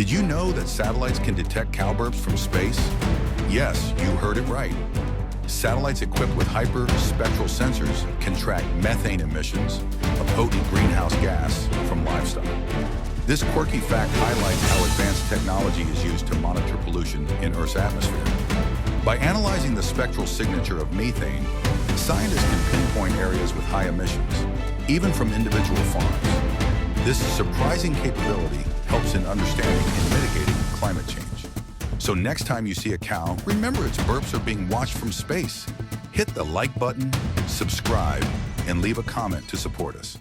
Did you know that satellites can detect cow burps from space? Yes, you heard it right. Satellites equipped with hyperspectral sensors can track methane emissions, a potent greenhouse gas, from livestock. This quirky fact highlights how advanced technology is used to monitor pollution in Earth's atmosphere. By analyzing the spectral signature of methane, scientists can pinpoint areas with high emissions, even from individual farms. This surprising capability helps in understanding and mitigating climate change. So next time you see a cow, remember its burps are being watched from space. Hit the like button, subscribe, and leave a comment to support us.